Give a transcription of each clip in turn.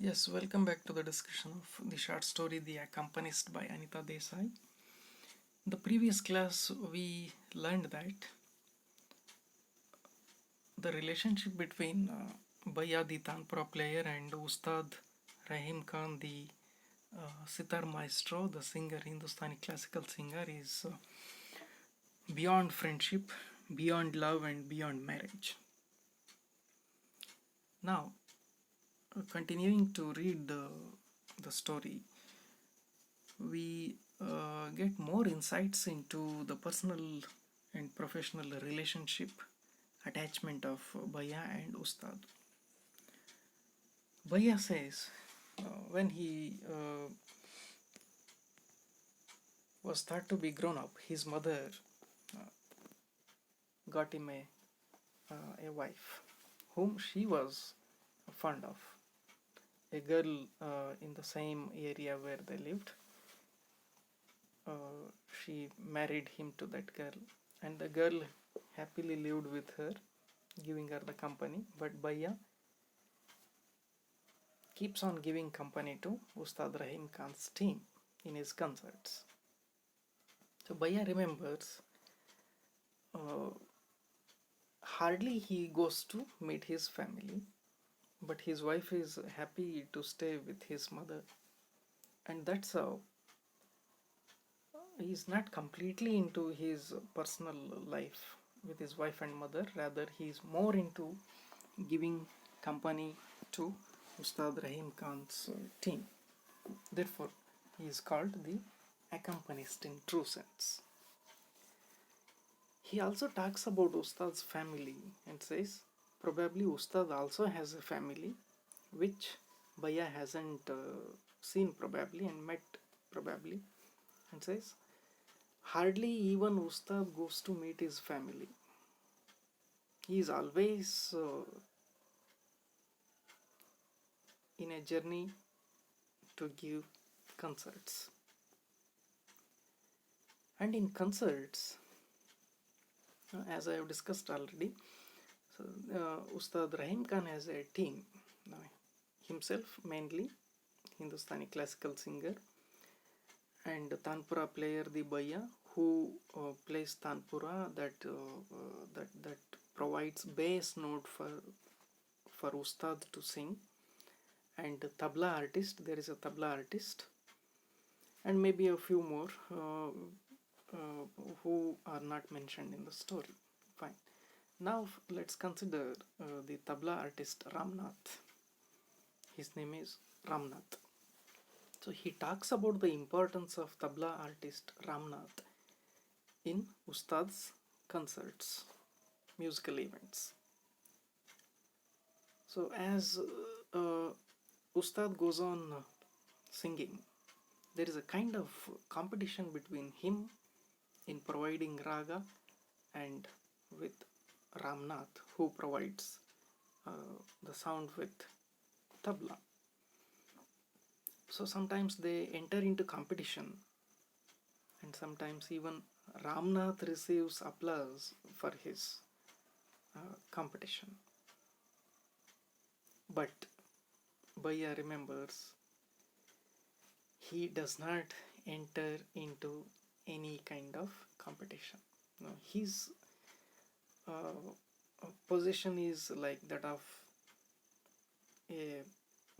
Yes, welcome back to the discussion of the short story The Accompanist by Anita Desai. In the previous class, we learned that the relationship between Baya, the Tanpura player, and Ustad Rahim Khan, the sitar maestro, the singer, Hindustani classical singer, is beyond friendship, beyond love, and beyond marriage. Now, continuing to read the story, we get more insights into the personal and professional relationship attachment of Baya and Ustad. Baya says when he was thought to be grown up, his mother uh, got him a wife whom she was fond of, a girl in the same area where they lived. She married him to that girl, and the girl happily lived with her, giving her the company. But Baya keeps on giving company to Ustad Rahim Khan's team in his concerts. So Baya remembers hardly he goes to meet his family, but his wife is happy to stay with his mother, and that's how he's not completely into his personal life with his wife and mother. Rather, he's more into giving company to Ustad Rahim Khan's team. Therefore, he is called the accompanist in true sense. He also talks about Ustad's family and says probably Ustad also has a family which Baya hasn't seen probably and met probably, and says hardly even Ustad goes to meet his family. He is always in a journey to give concerts. And in concerts, as I have discussed already, so Ustad Rahim Khan has a team. Himself mainly Hindustani classical singer, and Tanpura player the Baya, who plays Tanpura, that provides bass note for Ustad to sing, and tabla artist, there is a tabla artist, and maybe a few more who are not mentioned in the story. Fine. Now let's consider the tabla artist Ramnath. His name is Ramnath. So he talks about the importance of tabla artist Ramnath in Ustad's concerts, musical events. So as Ustad goes on singing, there is a kind of competition between him in providing raga and with Ramnath, who provides the sound with tabla. So sometimes they enter into competition, and sometimes even Ramnath receives applause for his competition. But Baya remembers he does not enter into any kind of competition. No, his position is like that of a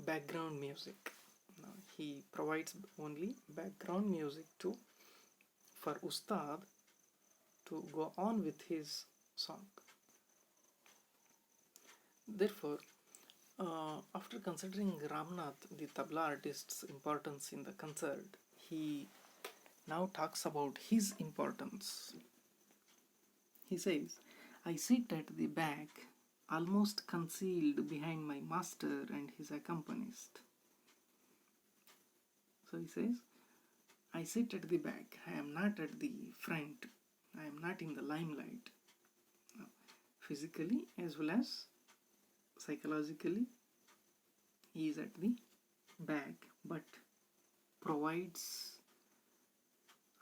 background music. No, he provides only background music for Ustad to go on with his song. Therefore, after considering Ramnath, the tabla artist's importance in the concert, he now talks about his importance. He says, I sit at the back, almost concealed behind my master and his accompanist. So he says, I sit at the back, I am not at the front, I am not in the limelight. Physically as well as psychologically, he is at the back, but provides,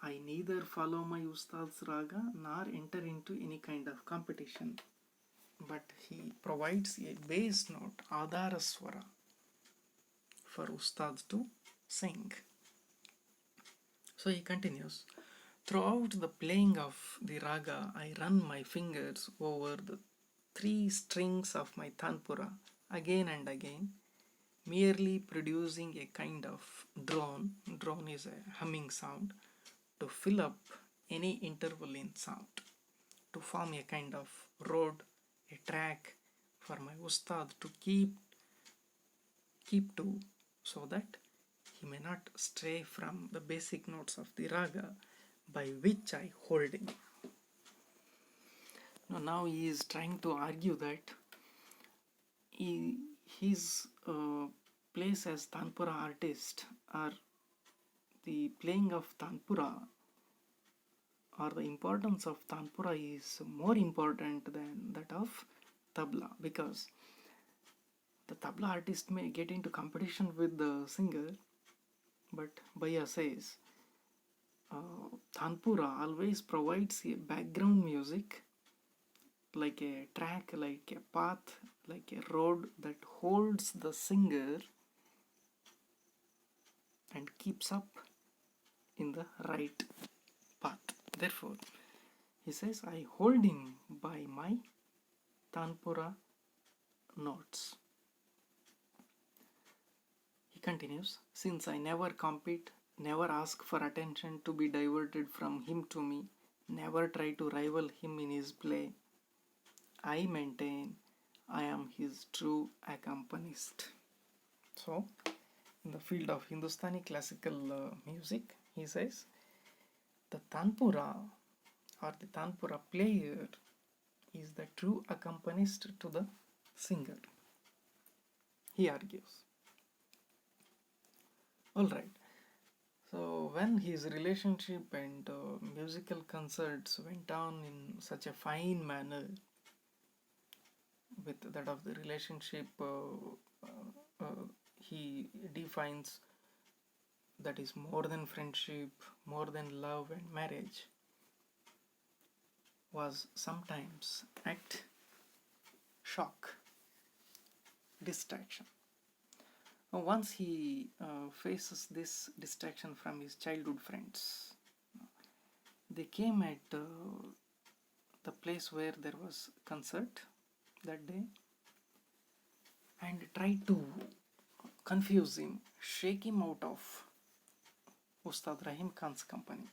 I neither follow my Ustad's raga nor enter into any kind of competition, but he provides a bass note, Adhara Swara, for Ustad to sing. So he continues, throughout the playing of the raga, I run my fingers over the 3 strings of my Tanpura again and again, merely producing a kind of drone. Drone is a humming sound to fill up any interval in sound, to form a kind of road, a track for my Ustad to keep to, so that he may not stray from the basic notes of the raga by which I hold him. Now he is trying to argue that his place as Tanpura artist, or the playing of Tanpura, or the importance of Tanpura is more important than that of tabla, because the tabla artist may get into competition with the singer, but Baya says Tanpura always provides a background music, like a track, like a path, like a road that holds the singer and keeps up in the right path. Therefore, he says, I hold him by my Tanpura notes. He continues, since I never compete, never ask for attention to be diverted from him to me, never try to rival him in his play, I maintain I am his true accompanist. So, in the field of Hindustani classical music, he says, the Tanpura or the Tanpura player is the true accompanist to the singer, he argues. Alright, so when his relationship and musical concerts went on in such a fine manner, with that of the relationship he defines that is more than friendship, more than love and marriage, was sometimes at shock, distraction. Once he faces this distraction from his childhood friends. They came at the place where there was concert that day and tried to confuse him, shake him out of Ustad Rahim Khan's company.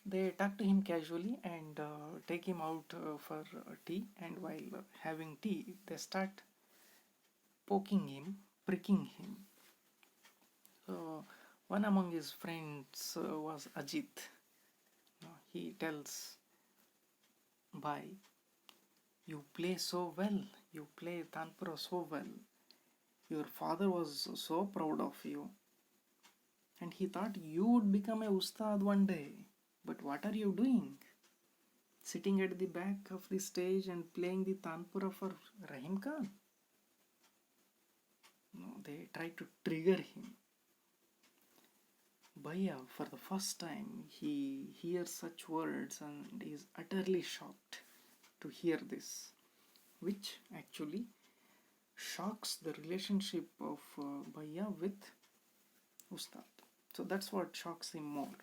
They talk to him casually and take him out for tea, and while having tea, they start poking him, pricking him. So one among his friends was Ajit. He tells, Bhai, you play so well, you play Tanpura so well. Your father was so proud of you, and he thought you would become a Ustad one day. But what are you doing? Sitting at the back of the stage and playing the Tanpura for Rahim Khan? No, they try to trigger him. Baya, for the first time, he hears such words and is utterly shocked to hear this, which actually shocks the relationship of Baya with Ustad. So that's what shocks him more.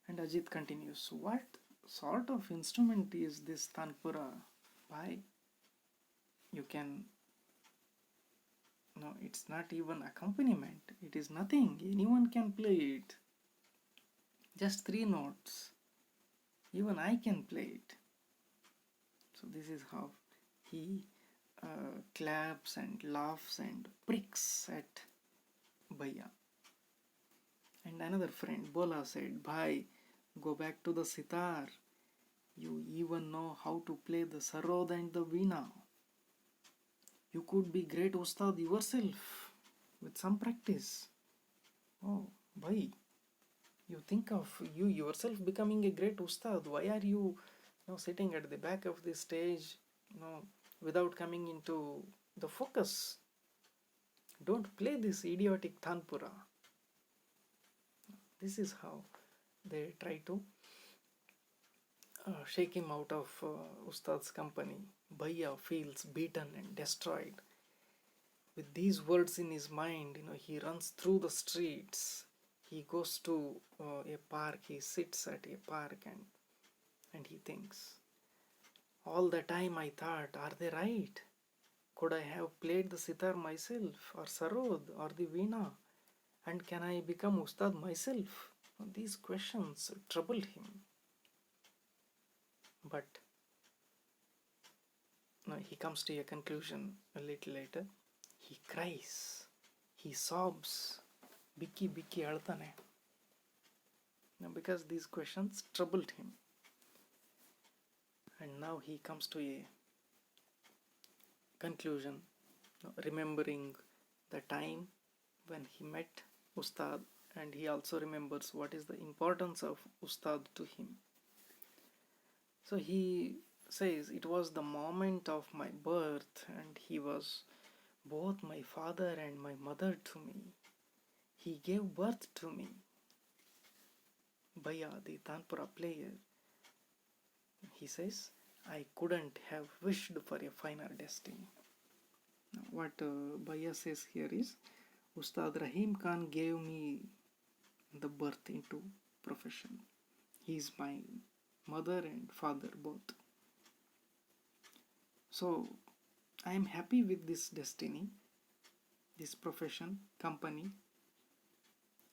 And Ajit continues, what sort of instrument is this Tanpura? Bhai, you can, no, it's not even accompaniment. It is nothing. Anyone can play it. Just 3 notes. Even I can play it. So this is how he claps and laughs and pricks at Baya. And another friend, Bola, said, Bhai, go back to the sitar. You even know how to play the sarod and the veena. You could be great Ustad yourself with some practice. Oh, Bhai, you think of you yourself becoming a great Ustad. Why are you, sitting at the back of the stage, without coming into the focus? Don't play this idiotic Tanpura. This is how they try to shake him out of Ustad's company. Baya feels beaten and destroyed. With these words in his mind, he runs through the streets. He goes to a park. He sits at a park and he thinks, all the time I thought, are they right? Could I have played the sitar myself, or sarod, or the veena? And can I become Ustad myself? These questions troubled him. But he comes to a conclusion a little later. He cries. He sobs. Biki biki altane. Because these questions troubled him. And now he comes to a conclusion, remembering the time when he met Ustad, and he also remembers what is the importance of Ustad to him. So he says, it was the moment of my birth, and he was both my father and my mother to me. He gave birth to me. Baya, the Tanpura player, he says, I couldn't have wished for a finer destiny. Now, what Baya says here is, Ustad Rahim Khan gave me the birth into profession. He is my mother and father both. So I am happy with this destiny, this profession, company.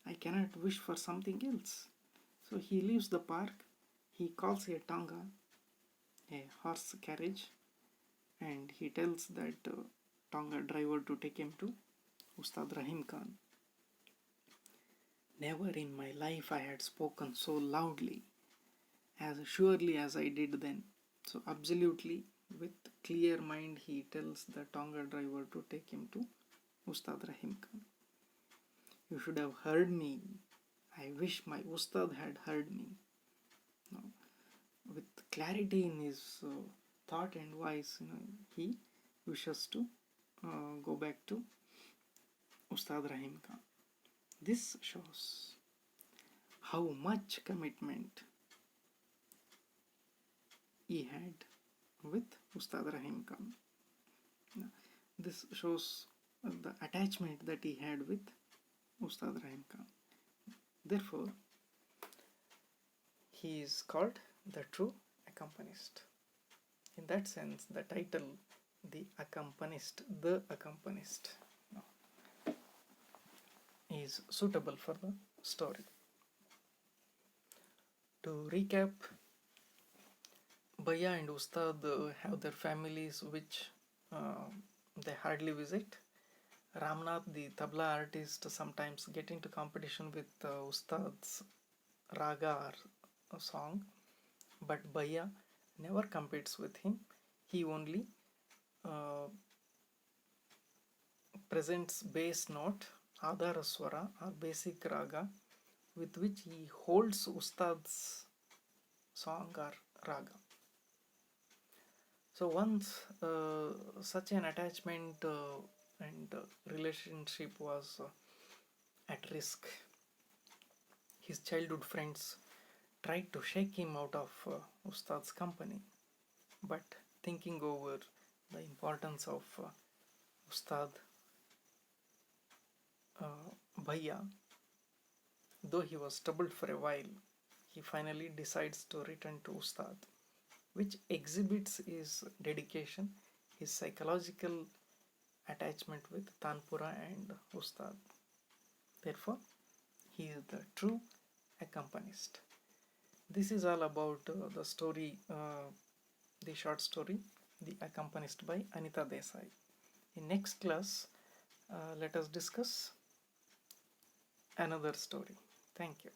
I cannot wish for something else. So he leaves the park. He calls a tanga, a horse carriage, and he tells that tanga driver to take him to Ustad Rahim Khan. Never in my life I had spoken so loudly, as surely as I did then. So absolutely, with clear mind, he tells the tonga driver to take him to Ustad Rahim Khan. You should have heard me. I wish my Ustad had heard me. Now, with clarity in his thought and voice, he wishes to go back to Ustad Rahim Khan. This shows how much commitment he had with Ustad Rahim Khan. This shows the attachment that he had with Ustad Rahim Khan. Therefore, he is called the true accompanist. In that sense, the title, the accompanist, is suitable for the story. To recap, Baya and Ustad have their families which they hardly visit. Ramnath, the tabla artist, sometimes get into competition with Ustad's raga or song, but Baya never competes with him. He only presents bass note, Adhara Swara or basic raga, with which he holds Ustad's song or raga. So once such an attachment and relationship was at risk, his childhood friends tried to shake him out of Ustad's company, but thinking over the importance of Ustad, Bhaiya, though he was troubled for a while, he finally decides to return to Ustad, which exhibits his dedication, his psychological attachment with Tanpura and Ustad. Therefore, he is the true accompanist. This is all about the story, the short story, The Accompanist by Anita Desai. In next class, let us discuss another story. Thank you.